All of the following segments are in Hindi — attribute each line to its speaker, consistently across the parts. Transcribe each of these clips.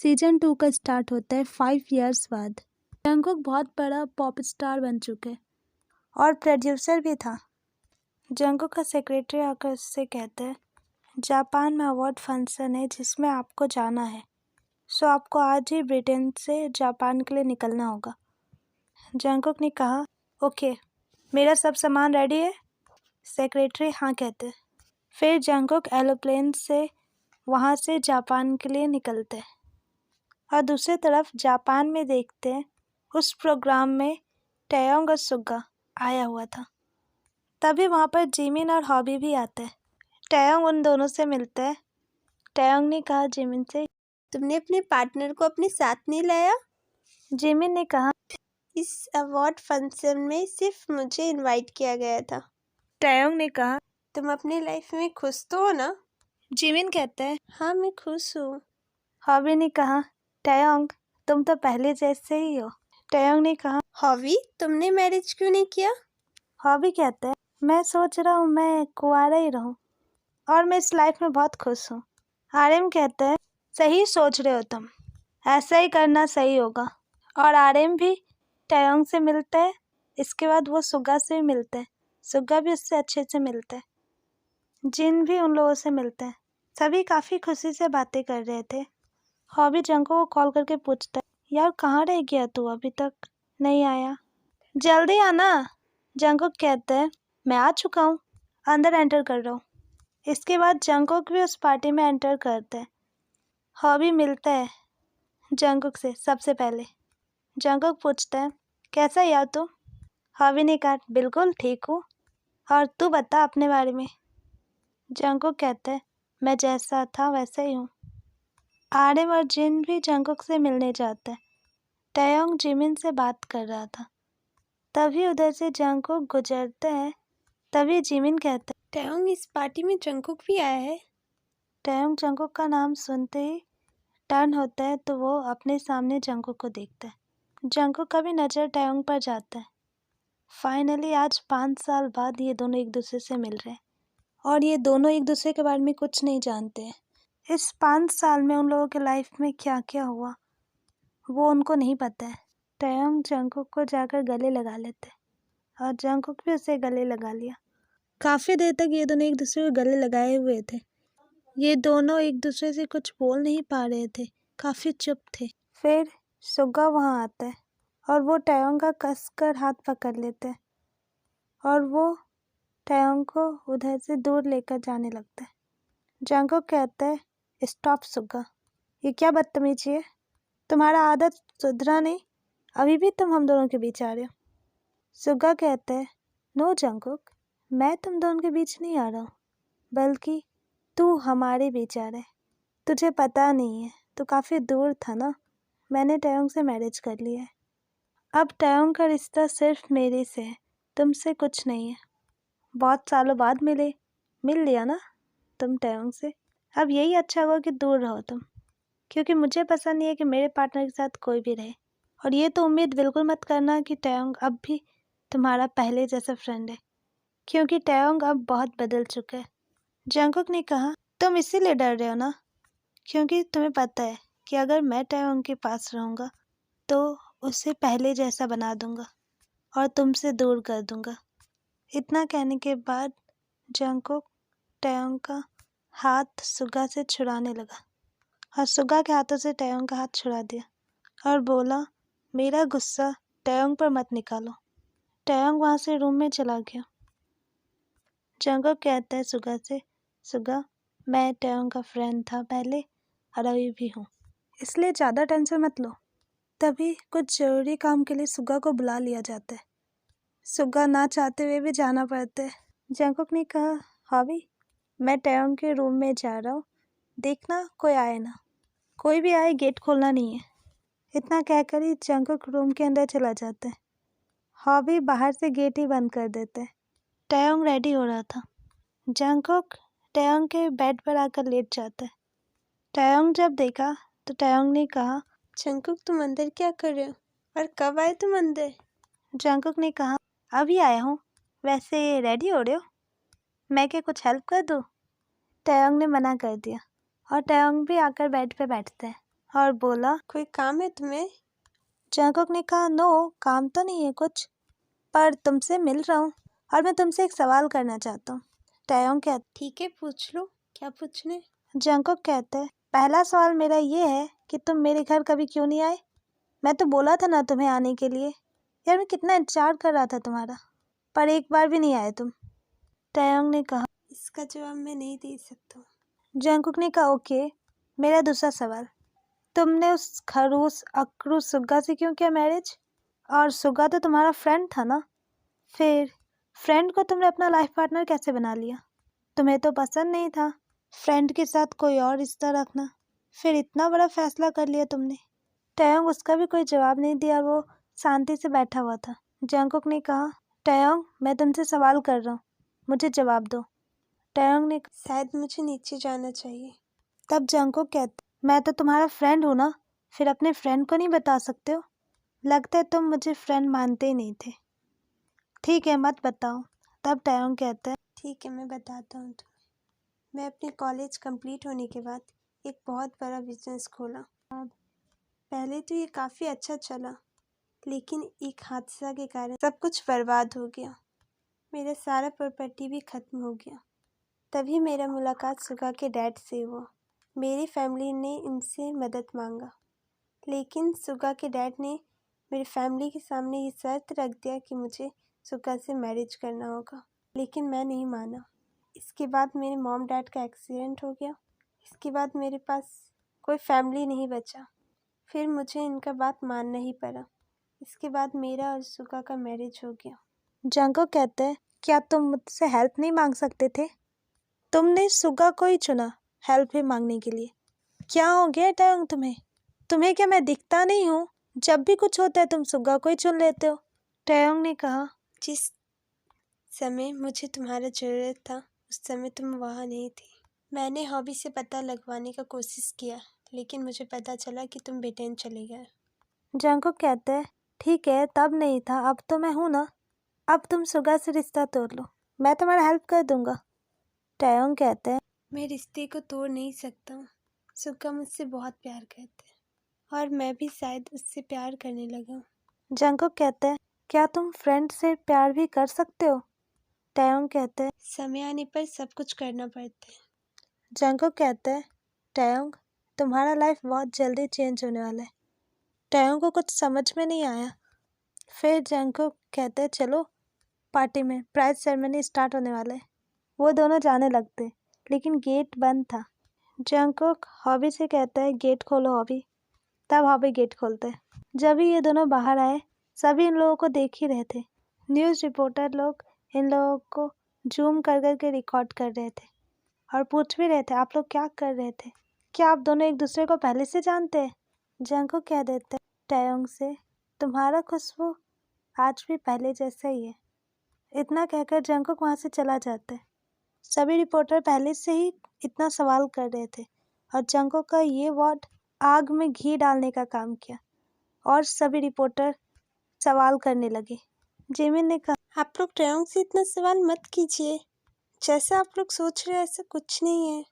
Speaker 1: सीजन 2 का स्टार्ट होता है 5 इयर्स बाद। जंगकुक बहुत बड़ा पॉप स्टार बन चुके और प्रोड्यूसर भी था। जंगकुक का सेक्रेटरी आकर उससे कहता है, जापान में अवार्ड फंक्शन है जिसमें आपको जाना है, सो आपको आज ही ब्रिटेन से जापान के लिए निकलना होगा। जंगकुक ने कहा, ओके, मेरा सब सामान रेडी है? सेक्रेटरी हाँ कहते। फिर जंगकुक एरोप्लेन से वहाँ से जापान के लिए निकलते हैं और दूसरी तरफ जापान में देखते हैं उस प्रोग्राम में टैयोंग और सुगा आया हुआ था। तभी वहाँ पर जिमिन और हॉबी भी आते हैं। टैयोंग उन दोनों से मिलते हैं। टैयोंग ने कहा जिमिन से,
Speaker 2: तुमने अपने पार्टनर को अपने साथ नहीं लाया?
Speaker 1: जिमिन ने कहा,
Speaker 2: इस अवार्ड फंक्शन में सिर्फ मुझे इनवाइट किया गया था।
Speaker 1: टैयोंग ने कहा,
Speaker 2: तुम अपनी लाइफ में खुश तो हो ना?
Speaker 1: जिमिन कहते हैं,
Speaker 2: हाँ मैं खुश हूँ।
Speaker 1: हॉबी ने कहा, टैयोंग तुम तो पहले जैसे ही हो। टैयोंग ने कहा,
Speaker 2: हॉबी तुमने मैरिज क्यों नहीं किया?
Speaker 1: हॉबी कहते हैं, मैं सोच रहा हूँ मैं कुंवारा ही रहूँ और मैं इस लाइफ में बहुत खुश हूँ। आर्यन कहते हैं, सही सोच रहे हो तुम, ऐसा ही करना सही होगा। और आर्यन भी टैयोंग से मिलते हैं। इसके बाद वो सुगा से भी मिलते हैं। सुगा भी उससे अच्छे से मिलते हैं। जिन भी उन लोगों से मिलते हैं। सभी काफ़ी खुशी से बातें कर रहे थे। हॉबी जंको को कॉल करके पूछता है, यार कहाँ रह गया तू, अभी तक नहीं आया? जल्दी आना। जंकुक कहते हैं, मैं आ चुका हूँ, अंदर एंटर कर रहा हूँ। इसके बाद जंकुक भी उस पार्टी में एंटर करते हैं। हॉबी मिलता है जंकुक से सबसे पहले। जंकुक पूछता है, कैसा यार तू? हॉबी ने कहा, बिल्कुल ठीक हूँ, और तू बता अपने बारे में। जंकुक कहते हैं, मैं जैसा था वैसा ही हूँ। आर्यन और जिन भी जंकुक से मिलने जाते हैं। टैयोंग जिमिन से बात कर रहा था। तभी उधर से जंकुक गुजरते हैं। तभी जिमिन कहते हैं,
Speaker 2: टैयोंग इस पार्टी में जंकुक भी आया है?
Speaker 1: टैयोंग जंकुक का नाम सुनते ही टर्न होता है तो वो अपने सामने जंकुक को देखता है। जंकुक का भी नज़र टैयोंग पर जाता है। फाइनली आज 5 साल बाद ये दोनों एक दूसरे से मिल रहे हैं और ये दोनों एक दूसरे के बारे में कुछ नहीं जानते हैं। इस 5 साल में उन लोगों के लाइफ में क्या क्या हुआ वो उनको नहीं पता है। टैयोंग जंकुक को जाकर गले लगा लेते और जंकुक भी उसे गले लगा लिया। काफ़ी देर तक ये दोनों एक दूसरे को गले लगाए हुए थे। ये दोनों एक दूसरे से कुछ बोल नहीं पा रहे थे, काफ़ी चुप थे। फिर सुगा वहाँ आता है और वो टैयोंग का कसकर हाथ पकड़ लेते हैं और वो टैयोंग को उधर से दूर लेकर जाने लगता है। जंकुक कहता है, स्टॉप सुगा, ये क्या बदतमीजी है? तुम्हारा आदत सुधरा नहीं, अभी भी तुम हम दोनों के बीच आ रहे हो। सुगा कहता है, नो जंकुक, मैं तुम दोनों के बीच नहीं आ रहा हूँ, बल्कि तू हमारे बीच आ रहा है। तुझे पता नहीं है, तू काफ़ी दूर था ना, मैंने टैयोंग से मैरिज कर लिया है। अब टैयोंग का रिश्ता सिर्फ मेरे से है, तुमसे कुछ नहीं है। बहुत सालों बाद मिल लिया ना तुम टैयोंग से। अब यही अच्छा होगा कि दूर रहो तुम, क्योंकि मुझे पसंद नहीं है कि मेरे पार्टनर के साथ कोई भी रहे। और ये तो उम्मीद बिल्कुल मत करना कि टैयोंग अब भी तुम्हारा पहले जैसा फ्रेंड है, क्योंकि टैयोंग अब बहुत बदल चुका है। जंकुक ने कहा, तुम इसीलिए डर रहे हो ना, क्योंकि तुम्हें पता है कि अगर मैं टैयोंग के पास रहूँगा तो उसे पहले जैसा बना दूंगा और तुमसे दूर कर दूंगा। इतना कहने के बाद जंकुक टैयोंग का हाथ सुगा से छुड़ाने लगा और सुगा के हाथों से टैयोंग का हाथ छुड़ा दिया और बोला, मेरा गुस्सा टैयोंग पर मत निकालो। टैयोंग वहाँ से रूम में चला गया। जंकुक कहता है सुगा से, सुगा, मैं टैयोंग का फ्रेंड था पहले और अभी भी हूँ, इसलिए ज़्यादा टेंशन मत लो। तभी कुछ ज़रूरी काम के लिए सुगा को बुला लिया जाता है। सुगा ना चाहते हुए भी जाना पड़ता है। जंकुक ने कहा, हॉबी, मैं टैयोंग के रूम में जा रहा हूँ, देखना कोई आए ना, कोई भी आए गेट खोलना नहीं है। इतना कहकर ही जंकुक रूम के अंदर चला जाता है। हॉबी बाहर से गेट ही बंद कर देते हैं। टैयोंग रेडी हो रहा था। जंकुक टैयोंग के बेड पर आकर लेट जाता है। टैयोंग जब देखा तो टैयोंग ने कहा,
Speaker 2: जंकुक तुम अंदर क्या कर रहे हो और कब आए तुम अंदर?
Speaker 1: जंकुक ने कहा, अभी आया हूँ, वैसे रेडी हो रहे हो, मैं क्या कुछ हेल्प कर दूँ? टैयोंग ने मना कर दिया और टैयोंग भी आकर बेड पे बैठता है। और बोला।
Speaker 2: कोई काम है तुम्हें?
Speaker 1: जंगकुक ने कहा, नो, काम तो नहीं है कुछ, पर तुमसे मिल रहा हूँ और मैं तुमसे एक सवाल करना चाहता हूँ। टैयोंग कहता।
Speaker 2: ठीक है, पूछ लो, क्या पूछने?
Speaker 1: जंगकुक कहते हैं, पहला सवाल मेरा ये है कि तुम मेरे घर कभी क्यों नहीं आए? मैं तो बोला था ना तुम्हें आने के लिए। यार मैं कितना इंतजार कर रहा था तुम्हारा, पर एक बार भी नहीं आए तुम। टैयोंग ने कहा।
Speaker 2: इसका जवाब मैं नहीं दे सकता।
Speaker 1: जंगकुक ने कहा, ओके, मेरा दूसरा सवाल, तुमने उस खरूस अक्रू सुग्गा से क्यों किया मैरिज? और सुग्गा तो तुम्हारा फ्रेंड था ना, फिर फ्रेंड को तुमने अपना लाइफ पार्टनर कैसे बना लिया? तुम्हें तो पसंद नहीं था फ्रेंड के साथ कोई और रिश्ता रखना, फिर इतना बड़ा फैसला कर लिया तुमने। टैयोंग उसका भी कोई जवाब नहीं दिया और वो शांति से बैठा हुआ था। जंगकुक ने कहा, टैयोंग मैं तुमसे सवाल कर रहा हूँ, मुझे जवाब दो। टैयोंग ने
Speaker 2: शायद मुझे नीचे जाना चाहिए।
Speaker 1: तब जंगकुक कहते, मैं तो तुम्हारा फ्रेंड हूँ ना, फिर अपने फ्रेंड को नहीं बता सकते हो? लगता है तुम मुझे फ्रेंड मानते ही नहीं थे। ठीक है, मत बताओ। तब टैयोंग कहते हैं,
Speaker 2: ठीक है, मैं बताता हूँ तुम्हें। मैं अपने कॉलेज कंप्लीट होने के बाद एक बहुत बड़ा बिजनेस खोला। पहले तो ये काफ़ी अच्छा चला, लेकिन एक हादसा के कारण सब कुछ बर्बाद हो गया। मेरा सारा प्रॉपर्टी भी ख़त्म हो गया। तभी मेरा मुलाकात सुगा के डैड से हुआ। मेरी फैमिली ने इनसे मदद मांगा, लेकिन सुगा के डैड ने मेरी फैमिली के सामने ये शर्त रख दिया कि मुझे सुगा से मैरिज करना होगा, लेकिन मैं नहीं माना। इसके बाद मेरे मॉम डैड का एक्सीडेंट हो गया। इसके बाद मेरे पास कोई फैमिली नहीं बचा। फिर मुझे इनका बात मानना ही पड़ा। इसके बाद मेरा और सुगा का मैरिज हो गया।
Speaker 1: जंगकुक कहते हैं, क्या तुम मुझसे हेल्प नहीं मांग सकते थे? तुमने सुगा को ही चुना हेल्प भी मांगने के लिए। क्या हो गया टैयोंग तुम्हें? तुम्हें क्या मैं दिखता नहीं हूँ? जब भी कुछ होता है तुम सुगा को ही चुन लेते हो। टैयोंग ने कहा,
Speaker 2: जिस समय मुझे तुम्हारा ज़रूरत था उस समय तुम वहाँ नहीं थी। मैंने हॉबी से पता लगवाने का कोशिश किया, लेकिन मुझे पता चला कि तुम ब्रिटेन चले गए।
Speaker 1: जंगकुक कहते हैं, ठीक है, तब नहीं था, अब तो मैं हूँ ना। अब तुम सुगा से रिश्ता तोड़ लो, मैं तुम्हारा हेल्प कर दूंगा। टैयोंग कहते हैं,
Speaker 2: मैं रिश्ते को तोड़ नहीं सकता। सुगा मुझसे बहुत प्यार करते हैं और मैं भी शायद उससे प्यार करने लगा हूँ।
Speaker 1: जंगकुक कहते हैं, क्या तुम फ्रेंड से प्यार भी कर सकते हो? टैयोंग कहते हैं,
Speaker 2: समय आने पर सब कुछ करना पड़ता है।
Speaker 1: जंगकुक कहते हैं, टैयोंग तुम्हारा लाइफ बहुत जल्दी चेंज होने वाला है। टैयोंग को कुछ समझ में नहीं आया। फिर जंगकुक कहते हैं, चलो पार्टी में, प्राइज सेरेमनी स्टार्ट होने वाला है। वो दोनों जाने लगते, लेकिन गेट बंद था। जंगकुक हॉबी से कहता है, गेट खोलो हॉबी। तब हॉबी गेट खोलते हैं। जब ही ये दोनों बाहर आए, सभी इन लोगों को देख ही रहे थे। न्यूज़ रिपोर्टर लोग इन लोगों को जूम कर करके रिकॉर्ड कर रहे थे और पूछ भी रहे थे, आप लोग क्या कर रहे थे? क्या आप दोनों एक दूसरे को पहले से जानते हैं? जंगकुक कह देते टैयोंग से, तुम्हारा खुशबू आज भी पहले जैसा ही है। इतना कहकर जंगकुक वहाँ से चला जाता है। सभी रिपोर्टर पहले से ही इतना सवाल कर रहे थे और जंगकुक का ये वर्ड आग में घी डालने का काम किया और सभी रिपोर्टर सवाल करने लगे। जिमिन ने कहा,
Speaker 2: आप लोग टैयोंग से इतना सवाल मत कीजिए। जैसा आप लोग सोच रहे हैं ऐसा कुछ नहीं है।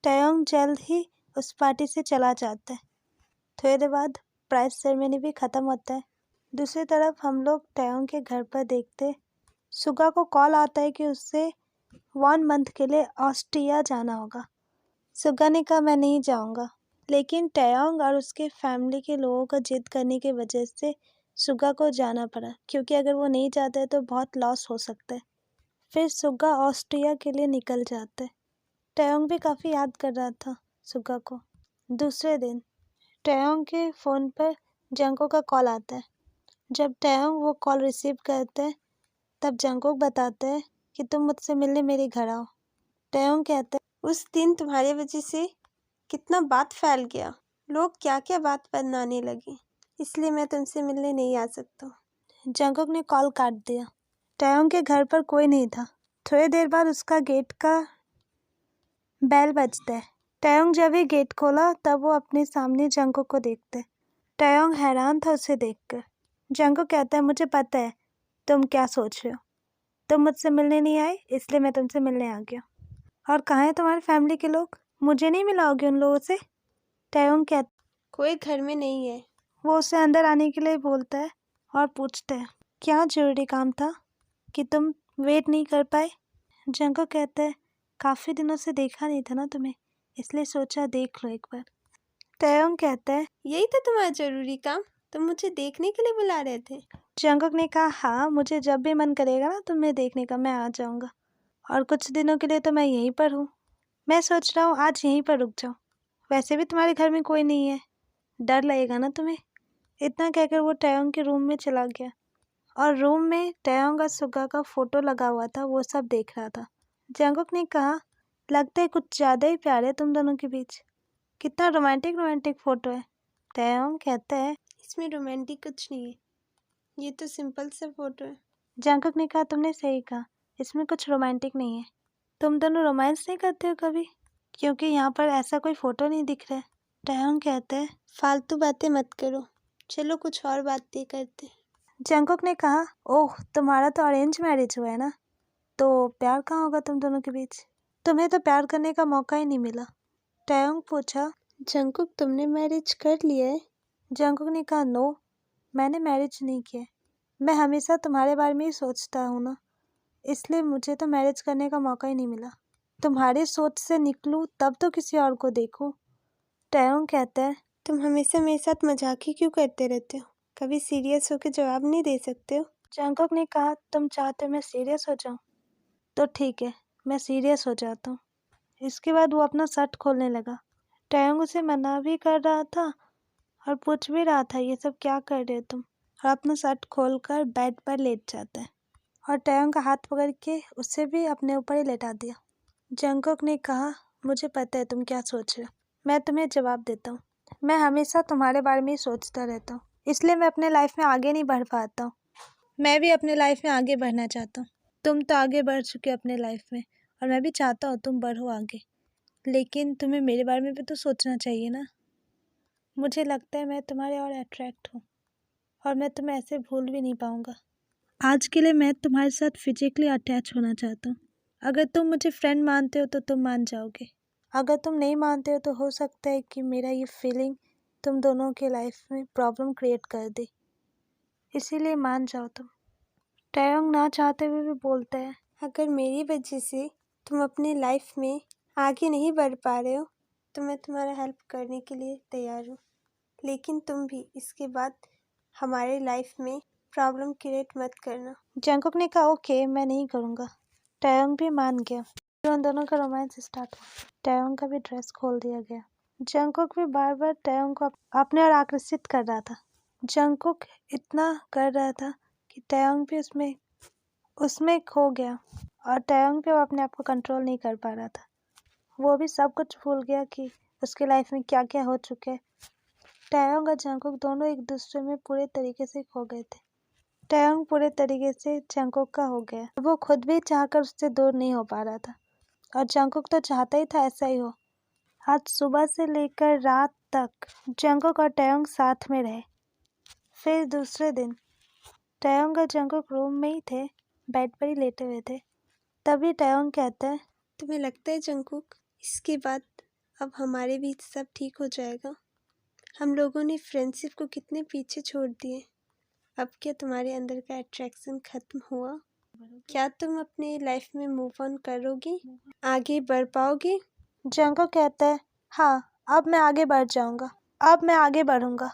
Speaker 1: टैयोंग जल्द ही उस पार्टी से चला जाता है। थोड़ी देर बाद प्राइज सेरेमनी भी ख़त्म होता है। दूसरी तरफ हम लोग टैयोंग के घर पर देखते, सुगा को कॉल आता है कि उससे 1 मंथ के लिए ऑस्ट्रिया जाना होगा। सुगा ने कहा, मैं नहीं जाऊंगा, लेकिन टैयोंग और उसके फैमिली के लोगों का जिद करने की वजह से सुगा को जाना पड़ा, क्योंकि अगर वो नहीं जाता है तो बहुत लॉस हो सकता है। फिर सुगा ऑस्ट्रिया के लिए निकल जाता है। टैयोंग भी काफ़ी याद कर रहा था सुगा को। दूसरे दिन टैयोंग के फ़ोन पर जंगकुक का कॉल आता है। जब टैयोंग वो कॉल रिसीव करते हैं, तब जंगकुक बताते हैं कि तुम मुझसे मिलने मेरे घर आओ। टैयोंग कहते हैं,
Speaker 2: उस दिन तुम्हारी वजह से कितना बात फैल गया। लोग क्या क्या बात बनाने लगे, इसलिए मैं तुमसे मिलने नहीं आ सकता।
Speaker 1: जंगकुक ने कॉल काट दिया। टैयोंग के घर पर कोई नहीं था। थोड़ी देर बाद उसका गेट का बेल बजता है। टैयोंग जब ही गेट खोला तब वो अपने सामने जंगकुक को देखते। टैयोंग हैरान था उसे देखकर। जंगकुक कहता है, मुझे पता है तुम क्या सोच रहे हो। तुम मुझसे मिलने नहीं आए, इसलिए मैं तुमसे मिलने आ गया। और कहाँ हैं तुम्हारी फैमिली के लोग? मुझे नहीं मिलाओगे उन लोगों से? टैयोंग कहता,
Speaker 2: कोई घर में नहीं है।
Speaker 1: वो उसे अंदर आने के लिए बोलता है और पूछता है, क्या जरूरी काम था कि तुम वेट नहीं कर पाए? जंगकुक कहता है, काफ़ी दिनों से देखा नहीं था ना तुम्हें, इसलिए सोचा देख लो एक बार। तायोंग कहता है,
Speaker 2: यही था तुम्हारा जरूरी काम? तुम मुझे देखने के लिए बुला रहे थे?
Speaker 1: जंगकुक ने कहा, हाँ, मुझे जब भी मन करेगा ना तुम्हें देखने का मैं आ जाऊंगा, और कुछ दिनों के लिए तो मैं यहीं पर हूँ। मैं सोच रहा हूँ आज यहीं पर रुक जाऊँ, वैसे भी तुम्हारे घर में कोई नहीं है, डर लगेगा ना तुम्हें। इतना कहकर वो तायोंग के रूम में चला गया, और रूम में तायोंग और सुगा का फोटो लगा हुआ था, वो सब देख रहा था। जंगकुक ने कहा, लगता है कुछ ज़्यादा ही प्यार है तुम दोनों के बीच, कितना रोमांटिक रोमांटिक फोटो है। तायोंग कहता है,
Speaker 2: इसमें रोमांटिक कुछ नहीं है, ये तो सिंपल सा फोटो है।
Speaker 1: जंगकुक ने कहा, तुमने सही कहा, इसमें कुछ रोमांटिक नहीं है। तुम दोनों रोमांस नहीं करते हो कभी? क्योंकि यहाँ पर ऐसा कोई फोटो नहीं दिख रहा है। तायोंग कहता है,
Speaker 2: फालतू बातें मत करो, चलो कुछ और बातें करते हैं।
Speaker 1: जंगकुक ने कहा, ओह, तुम्हारा तो अरेंज मैरिज हुआ है ना, तो प्यार कहाँ होगा तुम दोनों के बीच? तुम्हें तो प्यार करने का मौका ही नहीं मिला। तायोंग पूछा,
Speaker 2: जंगकुक तुमने मैरिज कर लिया है?
Speaker 1: जंगकुक ने कहा, नो, मैंने मैरिज नहीं किया। मैं हमेशा तुम्हारे बारे में ही सोचता हूँ ना, इसलिए मुझे तो मैरिज करने का मौका ही नहीं मिला। तुम्हारी सोच से निकलूँ तब तो किसी और को देखूँ। तायोंग कहता है,
Speaker 2: तुम हमेशा मेरे साथ मजाक ही क्यों करते रहते हो? कभी सीरियस होकर जवाब नहीं दे सकते हो?
Speaker 1: जंगकुक ने कहा, तुम चाहते हो मैं सीरियस हो जाऊँ? तो ठीक है, मैं सीरियस हो जाता हूँ। इसके बाद वो अपना शर्ट खोलने लगा। तायोंग उसे मना भी कर रहा था और पूछ भी रहा था, ये सब क्या कर रहे हो तुम? और अपना शर्ट खोलकर बेड पर लेट जाता है, और तायोंग का हाथ पकड़ के उसे भी अपने ऊपर ही लेटा दिया। जंगकुक ने कहा, मुझे पता है तुम क्या सोच रहे हो, मैं तुम्हें जवाब देता हूँ। मैं हमेशा तुम्हारे बारे में ही सोचता रहता हूँ, इसलिए मैं अपने लाइफ में आगे नहीं बढ़ पाता हूँ। मैं भी अपने लाइफ में आगे बढ़ना चाहता हूँ। तुम तो आगे बढ़ चुके हो अपने लाइफ में, और मैं भी चाहता हूँ तुम बढ़ो आगे, लेकिन तुम्हें मेरे बारे में भी तो सोचना चाहिए ना। मुझे लगता है मैं तुम्हारे और अट्रैक्ट हूँ, और मैं तुम्हें ऐसे भूल भी नहीं पाऊँगा। आज के लिए मैं तुम्हारे साथ फिजिकली अटैच होना चाहता हूँ। अगर तुम मुझे फ्रेंड मानते हो तो तुम मान जाओगे, अगर तुम नहीं मानते हो तो हो सकता है कि मेरा ये फीलिंग तुम दोनों के लाइफ में प्रॉब्लम क्रिएट कर दे, इसीलिए मान जाओ तुम। तायोंग ना चाहते हुए भी बोलता है,
Speaker 2: अगर मेरी वजह से तुम अपने लाइफ में आगे नहीं बढ़ पा रहे हो तो मैं तुम्हारा हेल्प करने के लिए तैयार हूँ, लेकिन तुम भी इसके बाद हमारे लाइफ में प्रॉब्लम क्रिएट मत करना।
Speaker 1: जंगकुक ने कहा, ओके, मैं नहीं करूँगा। तायोंग भी मान गया, फिर उन दोनों का रोमांस स्टार्ट हुआ। तायोंग का भी ड्रेस खोल दिया गया। जंगकुक भी बार बार तायोंग को अपने ओर आकर्षित कर रहा था। जंगकुक इतना कर रहा था कि तायोंग भी उसमें खो गया, और तायोंग भी वो अपने आप को कंट्रोल नहीं कर पा रहा था। वो भी सब कुछ भूल गया कि उसके लाइफ में क्या क्या हो चुका है। तायोंग और जंगकुक दोनों एक दूसरे में पूरे तरीके से खो गए थे। तायोंग पूरे तरीके से जंगकुक का हो गया, वो खुद भी चाहकर उससे दूर नहीं हो पा रहा था, और जंगकुक तो चाहता ही था ऐसा ही हो। आज सुबह से लेकर रात तक जंगकुक और तायोंग साथ में रहे। फिर दूसरे दिन तायोंग और जंगकुक रूम में ही थे, बेड पर ही लेटे हुए थे। तभी तायोंग कहता है,
Speaker 2: तुम्हें लगता है जंगकुक इसके बाद अब हमारे बीच सब ठीक हो जाएगा? हम लोगों ने फ्रेंडशिप को कितने पीछे छोड़ दिए, अब क्या तुम्हारे अंदर का अट्रैक्शन खत्म हुआ? क्या तुम अपने लाइफ में मूव ऑन करोगी, आगे बढ़ पाओगे?
Speaker 1: जंगकुक कहता है, हाँ, अब मैं आगे बढ़ जाऊंगा, अब मैं आगे बढ़ूंगा।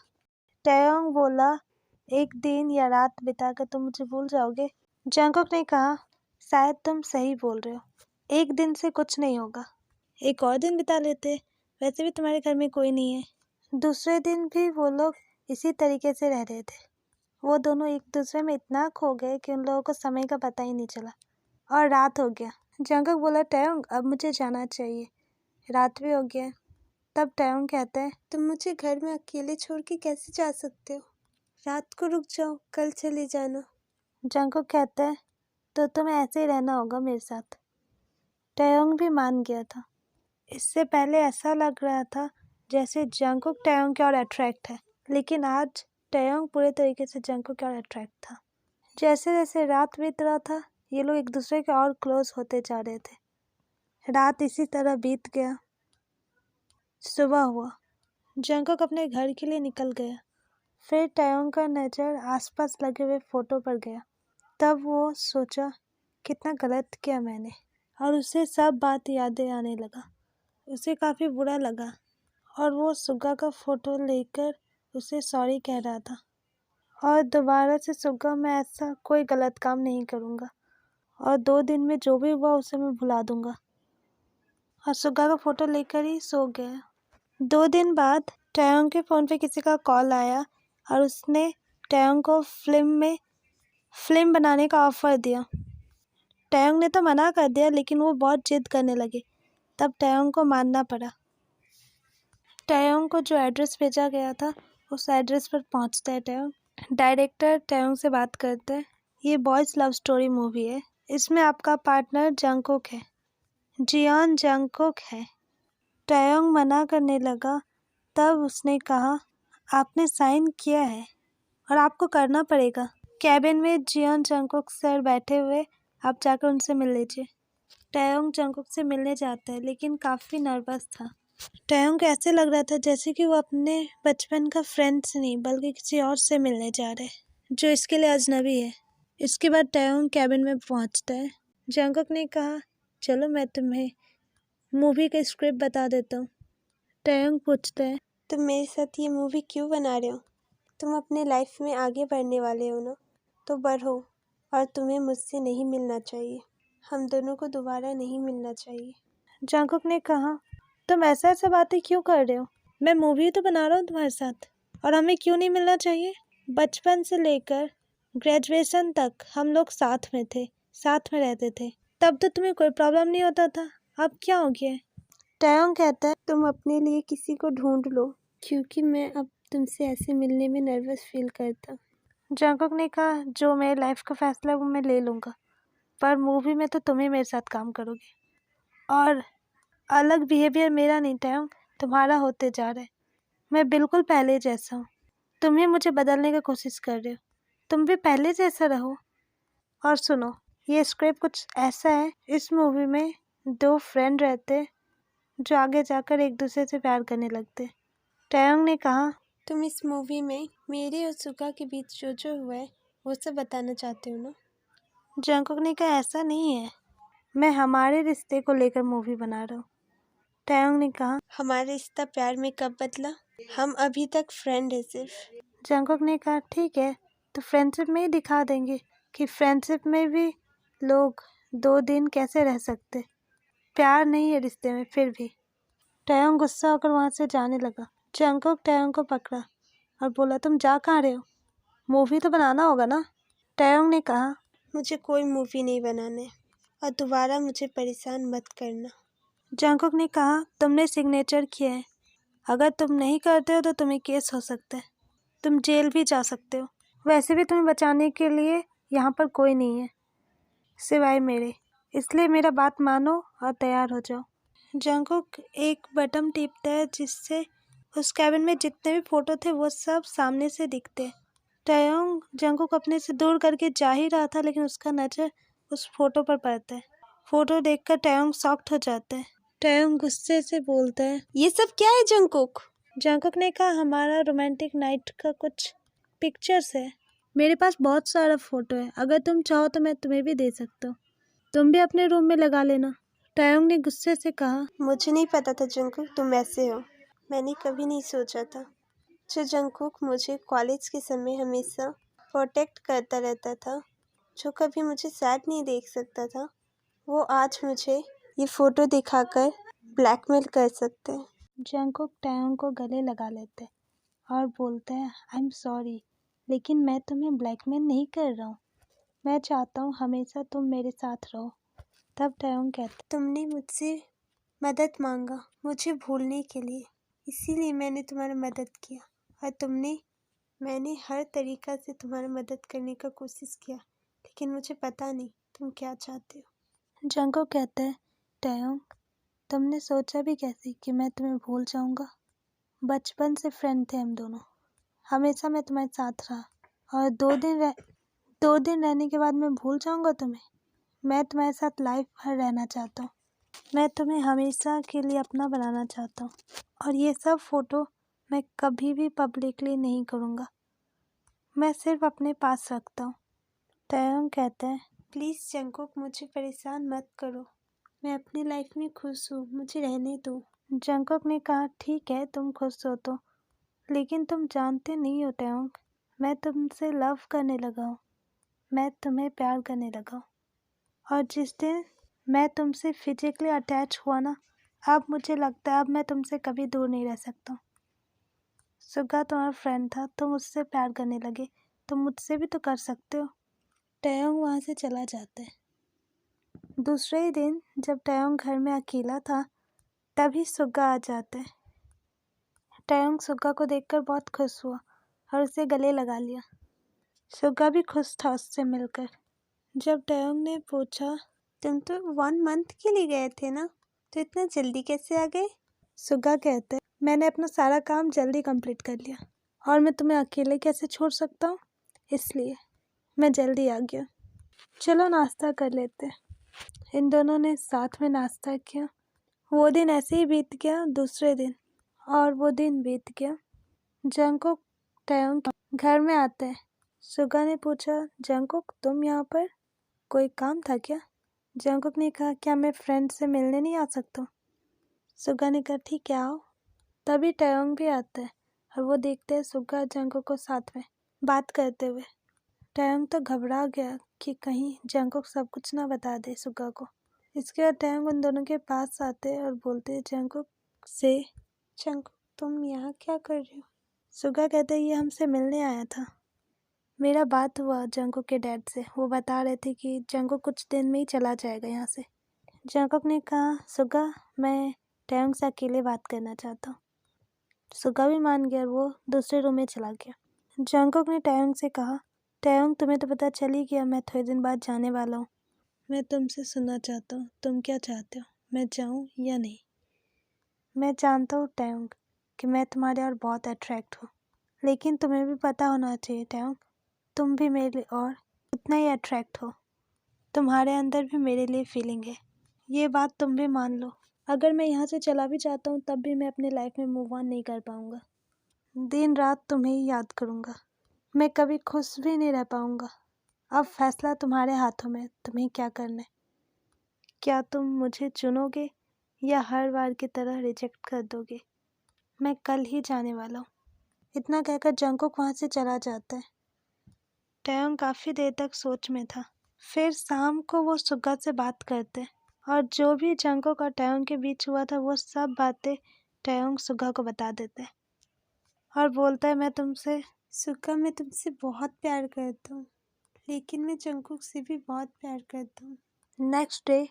Speaker 1: तायोंग बोला, एक दिन या रात बिताकर तुम मुझे भूल जाओगे? जंगकुक ने कहा, शायद तुम सही बोल रहे हो, एक दिन से कुछ नहीं होगा, एक और दिन बिता लेते, वैसे भी तुम्हारे घर में कोई नहीं है। दूसरे दिन भी वो लोग इसी तरीके से रह रहे थे। वो दोनों एक दूसरे में इतना खो गए कि उन लोगों को समय का पता ही नहीं चला, और रात हो गया। जंगकुक बोला, तायोंग, अब मुझे जाना चाहिए, रात भी हो गया। तब तायोंग कहता है,
Speaker 2: तुम मुझे घर में अकेले छोड़ के कैसे जा सकते हो? रात को रुक जाओ, कल चले जाना।
Speaker 1: जंगकुक कहता है, तो तुम्हें ऐसे ही रहना होगा मेरे साथ। तायोंग भी मान गया था। इससे पहले ऐसा लग रहा था जैसे जंगकुक तायोंग की ओर अट्रैक्ट है, लेकिन आज तायोंग पूरे तरीके से जंगकुक की ओर अट्रैक्ट था। जैसे जैसे रात बीत रहा था, ये लोग एक दूसरे के और क्लोज होते जा रहे थे। रात इसी तरह बीत गया। सुबह हुआ। जंगकुक अपने घर के लिए निकल गया। फिर टैयोंग का नज़र आसपास लगे हुए फोटो पर गया। तब वो सोचा कितना गलत किया मैंने, और उसे सब बात यादें आने लगा। उसे काफ़ी बुरा लगा और वो सुगा का फ़ोटो लेकर उसे सॉरी कह रहा था, और दोबारा से सुगा मैं ऐसा कोई गलत काम नहीं करूँगा, और 2 दिन में जो भी हुआ उसे मैं भुला दूँगा। और सुगा का फ़ोटो लेकर ही सो गया। 2 दिन बाद टैयोंग के फ़ोन पे किसी का कॉल आया और उसने टैयोंग को फिल्म बनाने का ऑफ़र दिया। टैयोंग ने तो मना कर दिया, लेकिन वो बहुत जिद करने लगे। तब टैयोंग को मानना पड़ा। टैयोंग को जो एड्रेस भेजा गया था उस एड्रेस पर पहुंचता है टैयोंग। डायरेक्टर टैयोंग से बात करते हैं। ये बॉयज़ लव स्टोरी मूवी है। इसमें आपका पार्टनर जंगकुक है, जियोन जंगकुक है। टैयोंग मना करने लगा। तब उसने कहा, आपने साइन किया है और आपको करना पड़ेगा। कैबिन में जियोन जंगकुक सर बैठे हुए, आप जाकर उनसे मिल लीजिए। टैयोंग जंगकुक से मिलने जाता है, लेकिन काफ़ी नर्वस था। टैयोंग को ऐसे लग रहा था जैसे कि वो अपने बचपन का फ्रेंड से नहीं बल्कि किसी और से मिलने जा रहे हैं, जो इसके लिए अजनबी है। इसके बाद टैयोंग कैबिन में पहुंचता है। जंगकुक ने कहा, चलो मैं तुम्हें मूवी का स्क्रिप्ट बता देता हूँ। टैयोंग पूछता है,
Speaker 2: तुम मेरे साथ ये मूवी क्यों बना रहे हो? तुम अपने लाइफ में आगे बढ़ने वाले हो ना, तो बढ़ो। और तुम्हें मुझसे नहीं मिलना चाहिए। हम दोनों को दोबारा नहीं मिलना चाहिए।
Speaker 1: जंगकुक ने कहा, तुम ऐसा बातें क्यों कर रहे हो? मैं मूवी तो बना रहा हूँ तुम्हारे साथ, और हमें क्यों नहीं मिलना चाहिए? बचपन से लेकर ग्रेजुएशन तक हम लोग साथ में थे, साथ में रहते थे। तब तो तुम्हें कोई प्रॉब्लम नहीं होता था। अब क्या हो गया? टैयोंग कहता है,
Speaker 2: तुम अपने लिए किसी को ढूंढ लो, क्योंकि मैं अब तुमसे ऐसे मिलने में नर्वस फील करता।
Speaker 1: जंगकुक ने कहा, जो मेरे लाइफ का फैसला है वो मैं ले लूँगा, पर मूवी में तो तुम ही मेरे साथ काम करोगे, और अलग बिहेवियर मेरा नहीं टैयोंग, तुम्हारा होते जा रहा है। मैं बिल्कुल पहले जैसा हूँ। तुम ही मुझे बदलने की कोशिश कर रहे हो। तुम भी पहले जैसा रहो। और सुनो, ये स्क्रिप्ट कुछ ऐसा है, इस मूवी में 2 फ्रेंड रहते जो आगे जाकर एक दूसरे से प्यार करने लगते। टैयोंग ने कहा,
Speaker 2: तुम इस मूवी में मेरे और सुगा के बीच जो जो हुआ है वो सब बताना चाहते हो ना?
Speaker 1: जंगकुक ने कहा, ऐसा नहीं है, मैं हमारे रिश्ते को लेकर मूवी बना रहा हूँ। टैयोंग ने कहा,
Speaker 2: हमारा रिश्ता प्यार में कब बदला? हम अभी तक फ्रेंड है सिर्फ।
Speaker 1: जंगकुक ने कहा, ठीक है, तो फ्रेंडशिप में ही दिखा देंगे कि फ्रेंडशिप में भी लोग 2 दिन कैसे रह सकते। प्यार नहीं है रिश्ते में फिर भी। टैयोंग गुस्सा होकर वहाँ से जाने लगा। जंगकुक टैयोंग को पकड़ा और बोला, तुम जा कहाँ रहे हो? मूवी तो बनाना होगा ना? टैयोंग ने कहा,
Speaker 2: मुझे कोई मूवी नहीं बनाना है, और दोबारा मुझे परेशान मत करना।
Speaker 1: जंगकुक ने कहा, तुमने सिग्नेचर किया है, अगर तुम नहीं करते हो तो तुम्हें केस हो सकता है, तुम जेल भी जा सकते हो। वैसे भी तुम्हें बचाने के लिए यहाँ पर कोई नहीं है सिवाय मेरे, इसलिए मेरा बात मानो और तैयार हो जाओ। जंगकुक एक बटन टिपता है जिससे उस कैबिन में जितने भी फोटो थे वो सब सामने से दिखते। टैयोंग जंगकुक अपने से दूर करके जा ही रहा था, लेकिन उसका नज़र उस फोटो पर पड़ता है। फोटो देखकर टैयोंग शॉक्ड हो जाता है। टैयोंग गुस्से से बोलता है,
Speaker 2: ये सब क्या है जंगकुक?
Speaker 1: जंगकुक ने कहा, हमारा रोमांटिक नाइट का कुछ पिक्चर्स है। मेरे पास बहुत सारा फोटो है, अगर तुम चाहो तो मैं तुम्हें भी दे सकता हूँ, तुम भी अपने रूम में लगा लेना। टैयोंग ने गुस्से से कहा,
Speaker 2: मुझे नहीं पता था जंगकुक तुम ऐसे हो। मैंने कभी नहीं सोचा था। जो जंगकुक मुझे कॉलेज के समय हमेशा प्रोटेक्ट करता रहता था, जो कभी मुझे सैड नहीं देख सकता था, वो आज मुझे ये फोटो दिखाकर ब्लैकमेल कर सकते हैं।
Speaker 1: जंगकुक टैयोंग को गले लगा लेते और बोलते हैं, आई एम सॉरी, लेकिन मैं तुम्हें ब्लैकमेल नहीं कर रहा हूँ, मैं चाहता हूँ हमेशा तुम मेरे साथ रहो। तब टैयोंग कहते,
Speaker 2: तुमने मुझसे मदद मांगा मुझे भूलने के लिए, इसीलिए मैंने तुम्हारी मदद किया, और मैंने हर तरीका से तुम्हारी मदद करने का कोशिश किया, लेकिन मुझे पता नहीं तुम क्या चाहते हो।
Speaker 1: जंगकुक कहते हैं, टैयोंग तुमने सोचा भी कैसे कि मैं तुम्हें भूल जाऊंगा? बचपन से फ्रेंड थे हम दोनों, हमेशा मैं तुम्हारे साथ रहा, और 2 दिन रहने के बाद मैं भूल जाऊंगा तुम्हें? मैं तुम्हारे साथ लाइफ भर रहना चाहता हूँ, मैं तुम्हें हमेशा के लिए अपना बनाना चाहता हूँ, और ये सब फोटो मैं कभी भी पब्लिकली नहीं करूँगा। मैं सिर्फ अपने पास रखता हूँ। टैयोंग कहता है,
Speaker 2: प्लीज़ जंगकुक, मुझे परेशान मत करो। मैं अपनी लाइफ में खुश हूँ, मुझे रहने दो।
Speaker 1: जंगकुक ने कहा, ठीक है तुम खुश हो तो, लेकिन तुम जानते नहीं हो टैयोंग, मैं तुमसे लव करने लगा हूँ। मैं तुम्हें प्यार करने लगा हूँ। और जिस दिन मैं तुमसे फिजिकली अटैच हुआ ना, अब मुझे लगता है अब मैं तुमसे कभी दूर नहीं रह सकता हूँ। सुगा तुम्हारा फ्रेंड था, तुम उससे प्यार करने लगे, तुम मुझसे भी तो कर सकते हो। टैयोंग वहाँ से चला जाता है। दूसरे ही दिन जब टैयोंग घर में अकेला था, तभी सुगा आ जाता है। टैयोंग सुगा को देखकर बहुत खुश हुआ और उसे गले लगा लिया। सुगा भी खुश था उससे मिलकर। जब टैयोंग ने पूछा,
Speaker 2: तुम तो 1 मंथ के लिए गए थे ना, तो इतना जल्दी कैसे आ गए?
Speaker 1: सुगा कहते, मैंने अपना सारा काम जल्दी कंप्लीट कर लिया और मैं तुम्हें अकेले कैसे छोड़ सकता हूँ, इसलिए मैं जल्दी आ गया। चलो नाश्ता कर लेते। इन दोनों ने साथ में नाश्ता किया। वो दिन ऐसे ही बीत गया। दूसरे दिन और वो दिन बीत गया। जंगकुक टैयोंग घर में आता है। सुगा ने पूछा, जंगकुक तुम यहाँ पर, कोई काम था क्या? जंगकुक ने कहा, क्या मैं फ्रेंड से मिलने नहीं आ सकता? सुगा ने कहा, ठीक है आओ। तभी टैयोंग भी आता है और वो देखते हैं सुगा और जंगकुक को साथ में बात करते हुए। टैयोंग तो घबरा गया कि कहीं जंगकुक सब कुछ ना बता दे सुगा को। इसके बाद टैयोंग उन दोनों के पास आते हैं और बोलते हैं जंगकुक से,
Speaker 2: जंगकुक तुम यहाँ क्या कर रहे हो?
Speaker 1: सुगा कहते हैं, ये हमसे मिलने आया था। मेरा बात हुआ जंगकुक के डैड से, वो बता रहे थे कि जंगकुक कुछ दिन में ही चला जाएगा यहाँ से। जंगकुक ने कहा, सुगा मैं टैयोंग से अकेले बात करना चाहता हूँ। सुगा भी मान गया और वो दूसरे रूम में चला गया। जंगकुक ने टैयोंग से कहा, टैयोंग तुम्हें तो पता चल ही गया मैं थोड़े दिन बाद जाने वाला हूँ। मैं तुमसे सुनना चाहता हूँ, तुम क्या चाहते हो, मैं जाऊँ या नहीं? मैं जानता हूँ टैयोंग कि मैं तुम्हारे और बहुत अट्रैक्ट हूँ, लेकिन तुम्हें भी पता होना चाहिए टैयोंग, तुम भी मेरे लिए और उतना ही अट्रैक्ट हो। तुम्हारे अंदर भी मेरे लिए फीलिंग है, ये बात तुम भी मान लो। अगर मैं यहाँ से चला भी जाता हूँ तब भी मैं अपनी लाइफ में मूव ऑन नहीं कर पाऊँगा। दिन रात तुम्हें ही याद करूँगा, मैं कभी खुश भी नहीं रह पाऊँगा। अब फैसला तुम्हारे हाथों में, तुम्हें क्या करना है। क्या तुम मुझे चुनोगे या हर बार की तरह रिजेक्ट कर दोगे? मैं कल ही जाने वाला हूँ। इतना कहकर जंगकुक वहाँ से चला जाता है। टैयोंग काफ़ी देर तक सोच में था। फिर शाम को वो सुगा से बात करते हैं और जो भी जंगकुक और टैयोंग के बीच हुआ था वो सब बातें टैयोंग सुगा को बता देते हैं और बोलता है, मैं तुमसे
Speaker 2: सुगा मैं तुमसे बहुत प्यार करता हूँ, लेकिन मैं जंगकुक से भी बहुत प्यार करता हूँ।
Speaker 1: नेक्स्ट डे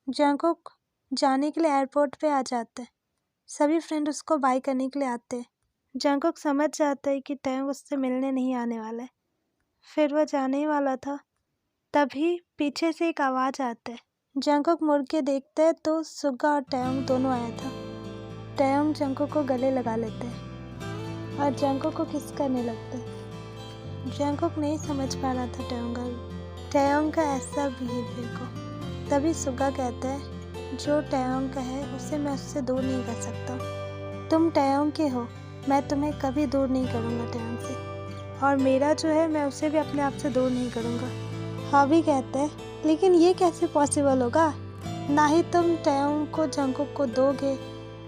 Speaker 1: जंगकुक जाने के लिए एयरपोर्ट पे आ जाता है। सभी फ्रेंड उसको बाय करने के लिए आते हैं। जंगकुक समझ जाता है कि टैयोंग उससे मिलने नहीं आने वाला है। फिर वह जाने ही वाला था, तभी पीछे से एक आवाज़ आता है। जंगकुक मुड़ के देखता है तो सुगा और टैयोंग दोनों आया था। टैयोंग जंगकुक को गले लगा लेते हैं और जंगकुक को किस करने लगता है। जंगकुक नहीं समझ पा रहा था टैयोंग का ऐसा बिहेवियर को। तभी सुगा कहता है, जो टैयोंग का है उसे मैं उससे दूर नहीं कर सकता। तुम टैयोंग के हो, मैं तुम्हें कभी दूर नहीं करूँगा टैयोंग से, और मेरा जो है मैं उसे भी अपने आप से दूर नहीं करूँगा। हावी कहता है, लेकिन ये कैसे पॉसिबल होगा? ना ही तुम टैयोंग को जंगकुक को दोगे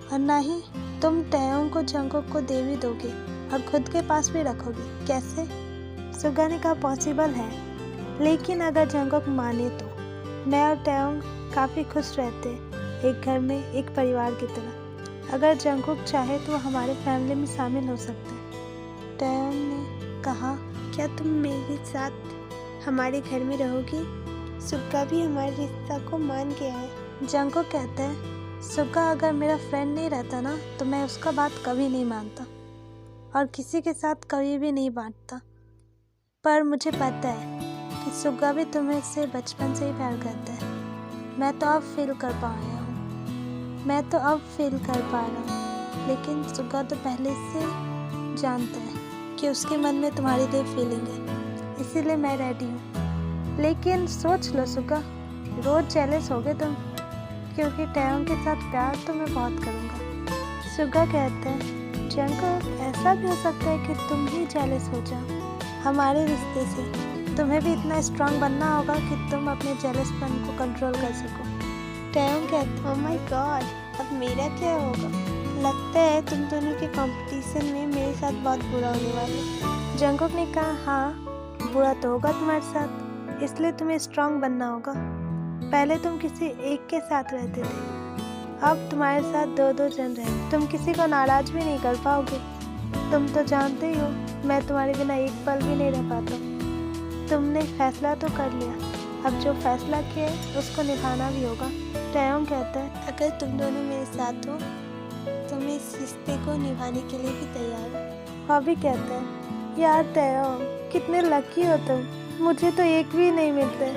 Speaker 1: और ना ही तुम टैयोंग को जंगकुक को दे भी दोगे और खुद के पास भी रखोगे, कैसे? सुगा ने कहा, पॉसिबल है, लेकिन अगर जंगकुक माने तो मैं और टैयोंग काफ़ी खुश रहते, एक घर में एक परिवार की तरह। अगर जंगकुक चाहे तो हमारे फैमिली में शामिल हो सकते हैं। टैयोंग ने कहा,
Speaker 2: क्या तुम मेरे साथ हमारे घर में रहोगी? सुगा भी हमारे रिश्ता को मान गया है।
Speaker 1: जंगकुक कहता है, सुगा अगर मेरा फ्रेंड नहीं रहता ना तो मैं उसका बात कभी नहीं मानता और किसी के साथ कभी भी नहीं बांटता। पर मुझे पता है कि सुगा भी तुम्हें से बचपन से ही प्यार करता है। मैं तो अब फील कर पा रहा हूँ, लेकिन सुगा तो पहले से जानता है कि उसके मन में तुम्हारे लिए फीलिंग है, इसीलिए मैं रेडी हूँ। लेकिन सोच लो सुगा, रोज़ जेलस होगे तुम, क्योंकि टैयोंग के साथ प्यार तो मैं बहुत करूँगा। सुगा कहते हैं, जंगकुक, ऐसा भी हो सकता है कि तुम ही जेलस हो जाओ हमारे रिश्ते से। तुम्हें भी इतना स्ट्रांग बनना होगा कि तुम अपने जेलसपन को कंट्रोल कर सको। टैयोंग कहता,
Speaker 2: ओह माय गॉड, अब मेरा क्या होगा? लगता है तुम दोनों के कंपटीशन में मेरे साथ बहुत बुरा होने वाला है।
Speaker 1: जंगकुक ने कहा, हाँ बुरा तो होगा तुम्हारे साथ, इसलिए तुम्हें स्ट्रांग बनना होगा। पहले तुम किसी एक के साथ रहते थे, अब तुम्हारे साथ दो दो जन रहे। तुम किसी को नाराज भी नहीं कर पाओगे। तुम तो जानते ही हो मैं तुम्हारे बिना एक पल भी नहीं रह पाता। तुमने फैसला तो कर लिया, अब जो फैसला किया है उसको निभाना भी होगा। टैयोंग कहता है,
Speaker 2: अगर तुम दोनों मेरे साथ हो तो मैं इस रिश्ते को निभाने के लिए भी तैयार हूँ।
Speaker 1: हॉबी कहता है, यार टैयोंग कितने लकी हो तुम, मुझे तो एक भी नहीं मिलते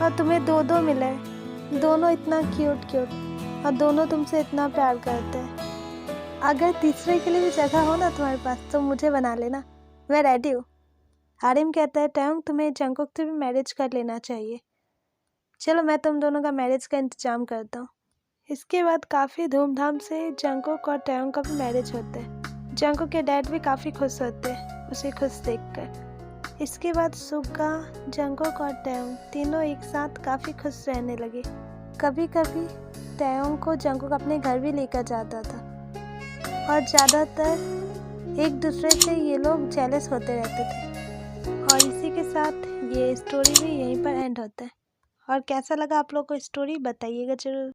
Speaker 1: और तुम्हें दो दो मिले। दोनों इतना क्यूट और दोनों तुमसे इतना प्यार करते हैं। अगर तीसरे के लिए भी जगह हो ना तुम्हारे पास तो मुझे बना लेना, मैं रेडी हूँ। हारिम कहता है, टैयोंग तुम्हें जंगकुक से भी मैरिज कर लेना चाहिए। चलो मैं तुम दोनों का मैरिज का इंतजाम करता हूँ। इसके बाद काफ़ी धूमधाम से जंगकुक और टैयोंग का भी मैरिज होता है। जंगकुक के डैड भी काफ़ी खुश होते हैं उसे खुश देखकर। इसके बाद सुगा, जंगकुक और टैयोंग तीनों एक साथ काफ़ी खुश रहने लगे। कभी कभी टैयोंग को जंगकुक अपने घर भी लेकर जाता था और ज़्यादातर एक दूसरे से ये लोग जेलस होते रहते थे। और इसी के साथ ये स्टोरी भी यहीं पर एंड होता है। और कैसा लगा आप लोग को स्टोरी बताइएगा जरूर।